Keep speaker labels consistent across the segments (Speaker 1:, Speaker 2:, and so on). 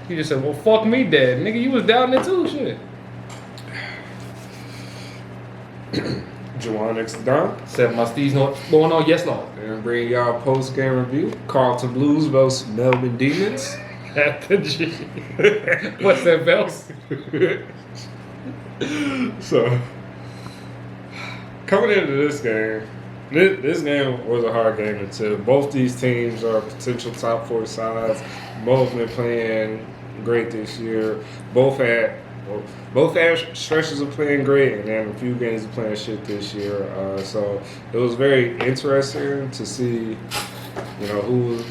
Speaker 1: He just said, well, fuck me, Dad. Nigga, you was down there too, shit.
Speaker 2: Juwan X TheDon.
Speaker 1: Said my STEEZ know what's going on. Yes, Lord.
Speaker 2: And bring y'all post-game review. Carlton Blues versus Melbourne Demons.
Speaker 1: At the G. What's that, Bells?
Speaker 2: So, coming into this game, this game was a hard game to tip. Both these teams are potential top 4 sides. Both been playing great this year. Both had stretches of playing great, and then a few games of playing shit this year. So it was very interesting to see, who.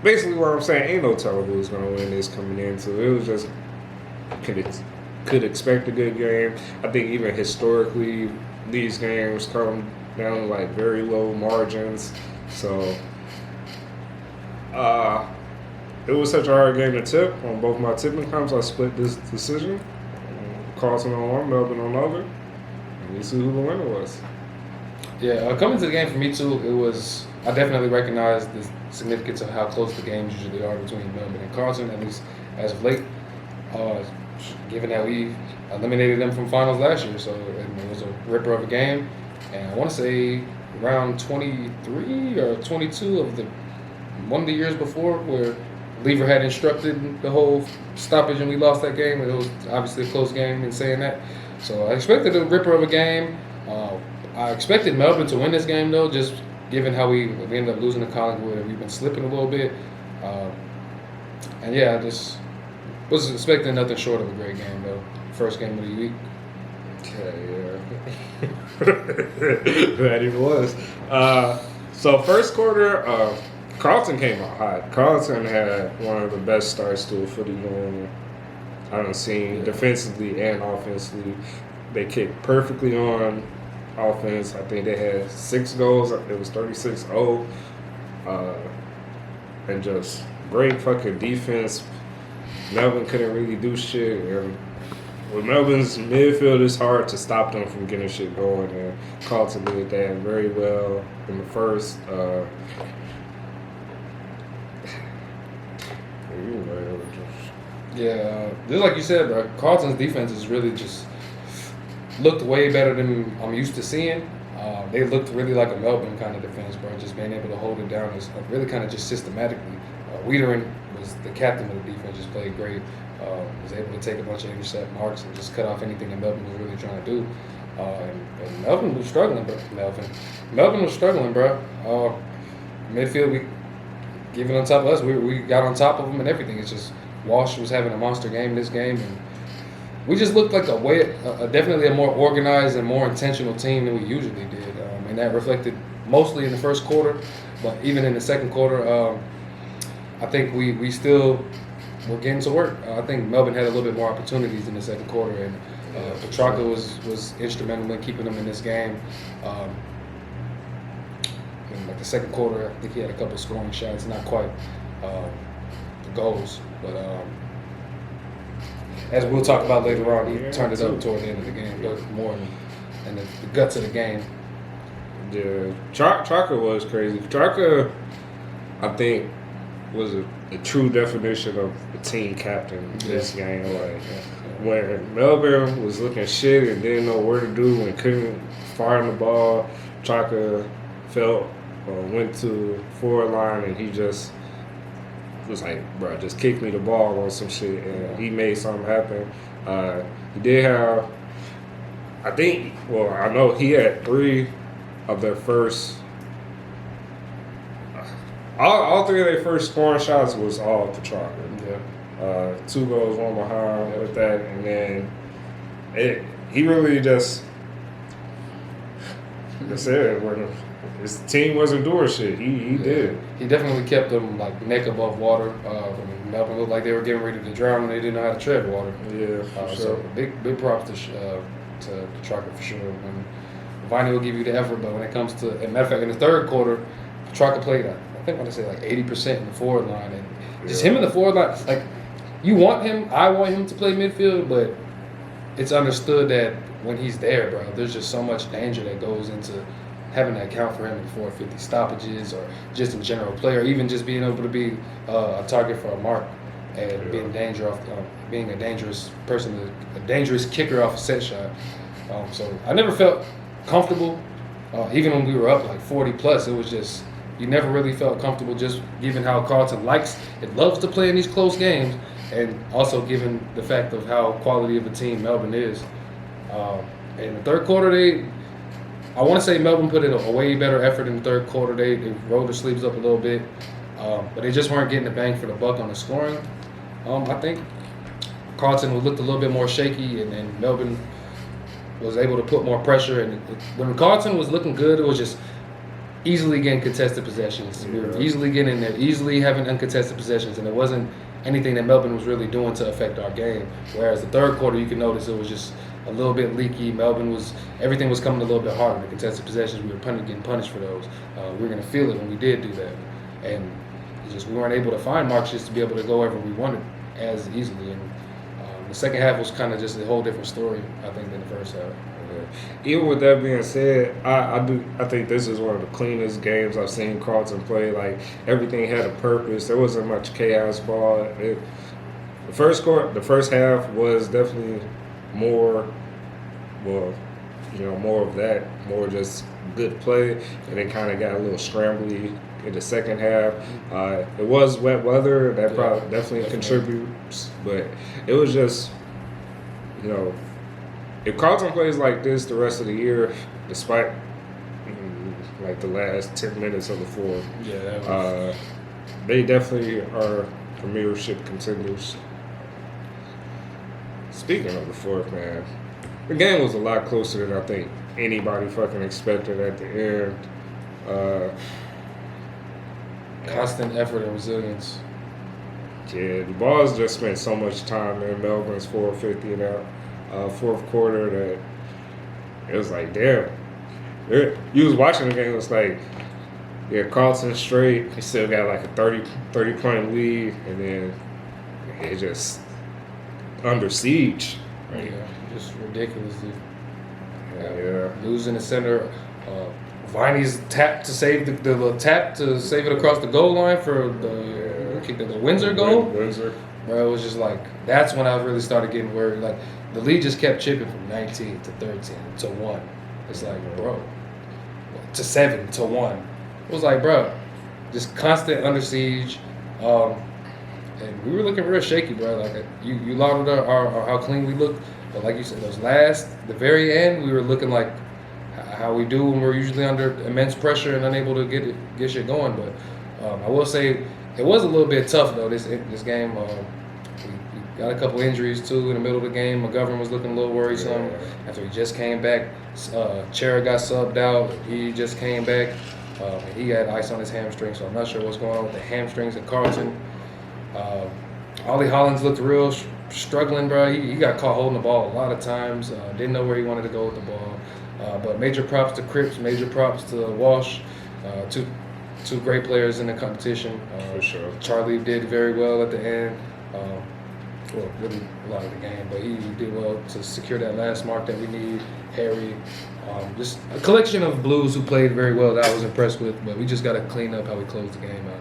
Speaker 2: Basically, what I'm saying, ain't no telling who's gonna win this coming into. It was just could expect a good game. I think even historically, these games come down like very low margins. So it was such a hard game to tip. On both my tipping comps, I split this decision. Carlton on one, Melbourne on the other. And you see who the winner was.
Speaker 1: Yeah, coming to the game for me too, I definitely recognized the significance of how close the games usually are between Melbourne and Carlton, at least as of late. Given that we eliminated them from finals last year, so it was a ripper of a game. And I want to say around 23 or 22 of one of the years before, where Lever had instructed the whole stoppage and we lost that game. It was obviously a close game in saying that. So I expected a ripper of a game. I expected Melbourne to win this game though, just given how we ended up losing to Collingwood and we've been slipping a little bit. And yeah, I just was expecting nothing short of a great game though. First game of the week.
Speaker 2: Okay, yeah. That even was. So first quarter, Carlton came out hot. Carlton had one of the best starts to a footy game I've seen, defensively and offensively. They kicked perfectly on offense. I think they had 6 goals. It was 36-0. And just great fucking defense. Melbourne couldn't really do shit. And with Melbourne's midfield, it's hard to stop them from getting shit going. And Carlton did that very well in the first.
Speaker 1: Yeah, just like you said, bro, Carlton's defense is really just looked way better than I'm used to seeing. They looked really like a Melbourne kind of defense, bro, just being able to hold it down is really kind of just systematically. Wiedering was the captain of the defense, just played great. Was able to take a bunch of intercept marks and just cut off anything that Melbourne was really trying to do. And Melbourne was struggling, bro. Melbourne was struggling, bro. Midfield, we given on top of us, we got on top of them and everything. It's just Walsh was having a monster game in this game, and we just looked like definitely a more organized and more intentional team than we usually did, and that reflected mostly in the first quarter, but even in the second quarter, I think we still were getting to work. I think Melbourne had a little bit more opportunities in the second quarter, and Petrarca was instrumental in keeping them in this game. In like the second quarter, I think he had a couple scoring shots, not quite the goals, but as we'll talk about later on, he turned it up toward the end of the game, but more in the guts of the game.
Speaker 2: Yeah, Petrarca was crazy. Petrarca, I think, was a true definition of a team captain in this game. Like when Melbourne was looking shit and didn't know where to do and couldn't fire the ball, Petrarca went to forward line and he just was like, bro, just kick me the ball on some shit, and he made something happen. He did have, I know he had 3 of their first. All 3 of their first scoring shots was all Petrarca. Yeah. 2 goals, 1 behind with that, and then he really just said when his team wasn't doing shit, he did.
Speaker 1: He definitely kept them like neck above water. Melbourne looked like they were getting ready to drown and they didn't know how to tread water.
Speaker 2: Yeah, for sure.
Speaker 1: So big props to Petrarca for sure. And Viney will give you the effort, but when it comes to, as a matter of fact, in the third quarter, Petrarca played, I think I want to say like 80% in the forward line, and just him in the forward line. Like I want him to play midfield, but it's understood that when he's there, bro, there's just so much danger that goes into having to account for him in 450 stoppages or just in general play, or even just being able to be a target for a mark and being a dangerous person, a dangerous kicker off a set shot. So I never felt comfortable, even when we were up like 40 plus. It was just, you never really felt comfortable, just given how Carlton loves to play in these close games, and also given the fact of how quality of a team Melbourne is. In the third quarter, I want to say Melbourne put in a way better effort in the third quarter. They rolled their sleeves up a little bit, but they just weren't getting the bang for the buck on the scoring. I think Carlton looked a little bit more shaky, and then Melbourne was able to put more pressure. And when Carlton was looking good, it was just easily getting contested possessions. We were easily getting in there, easily having uncontested possessions, and it wasn't anything that Melbourne was really doing to affect our game. Whereas the third quarter, you can notice it was just a little bit leaky. Everything was coming a little bit harder. The contested possessions, we were getting punished for those. We were going to feel it when we did do that. And we weren't able to find marks just to be able to go wherever we wanted as easily. And the second half was kind of just a whole different story, I think, than the first half.
Speaker 2: Even with that being said, I think this is one of the cleanest games I've seen Carlton play. Like, everything had a purpose. There wasn't much chaos ball. The first half was definitely more of that, more just good play, and it kind of got a little scrambly in the second half. It was wet weather, that probably definitely contributes, but it was just, if Carlton plays like this the rest of the year, despite like the last 10 minutes of the fourth, they definitely are premiership contenders. Speaking of the fourth, man, the game was a lot closer than I think anybody fucking expected at the end.
Speaker 1: Constant effort and resilience.
Speaker 2: Yeah, the Balls just spent so much time in Melbourne's 450 in that fourth quarter that it was like, damn. You was watching the game, it was like, Carlton straight. He still got like a 30-point lead, and then it just under siege.
Speaker 1: Right? Yeah, just ridiculously.
Speaker 2: Yeah.
Speaker 1: Losing the center. Viney's tap to save the little tap to save it across the goal line for the kick, the Windsor goal.
Speaker 2: Windsor.
Speaker 1: Bro, it was just like, that's when I really started getting worried. Like, the lead just kept chipping from 19 to 13 to 1. It's like, bro, to 7 to 1. It was like, bro, just constant under siege. And we were looking real shaky, bro. Like, you lauded our how clean we looked, but like you said, the very end, we were looking like how we do when we're usually under immense pressure and unable to get shit going. But I will say it was a little bit tough though. This game, we got a couple injuries too in the middle of the game. McGovern was looking a little worrisome after he just came back. Chera got subbed out. He just came back. He had ice on his hamstring, so I'm not sure what's going on with the hamstrings at Carlton. Ollie Hollins looked real struggling, bro. He got caught holding the ball a lot of times. Didn't know where he wanted to go with the ball. But major props to Cripps, major props to Walsh. Two great players in the competition.
Speaker 2: For sure.
Speaker 1: Charlie did very well at the end. Really a lot of the game, but he did well to secure that last mark that we need. Harry, just a collection of Blues who played very well that I was impressed with, but we just got to clean up how we close the game out.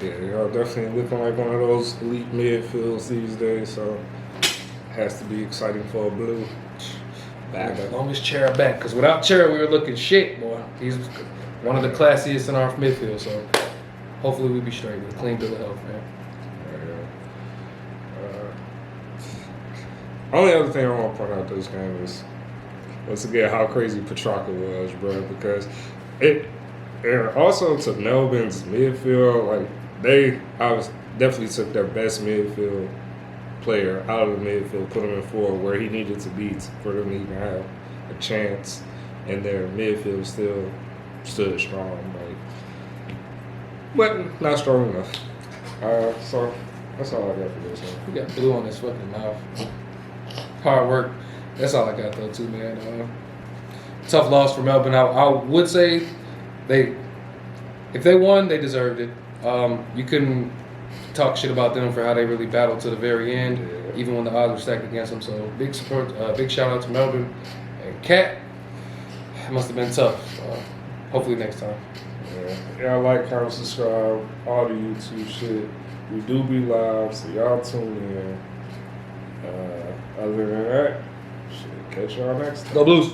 Speaker 2: Yeah, y'all definitely looking like one of those elite midfields these days, so it has to be exciting for a Blue.
Speaker 1: Back. As long as Chera back, because without Chera, we were looking shit, boy. He's one of the classiest in our midfield, so hopefully we'll be straight with a clean bill of health, man.
Speaker 2: Only other thing I want to point out this game is, once again, how crazy Petrarca was, bro, because it also took Melbourne's midfield, like, they definitely took their best midfield player out of the midfield, put him in forward where he needed to be for them to even have a chance, and their midfield still stood strong, but not strong enough. So that's all I got for this one.
Speaker 1: We got blue on his fucking mouth. Hard work. That's all I got though too, man. Tough loss for Melbourne. I would say if they won, they deserved it. You couldn't talk shit about them for how they really battled to the very end, even when the odds were stacked against them. So big support, big shout out to Melbourne and Cat. It must have been tough. hopefully next time.
Speaker 2: Y'all like, comment, subscribe, all the YouTube shit. We do be live, so y'all tune in. Other than that, shit, catch y'all next time.
Speaker 1: Go Blues.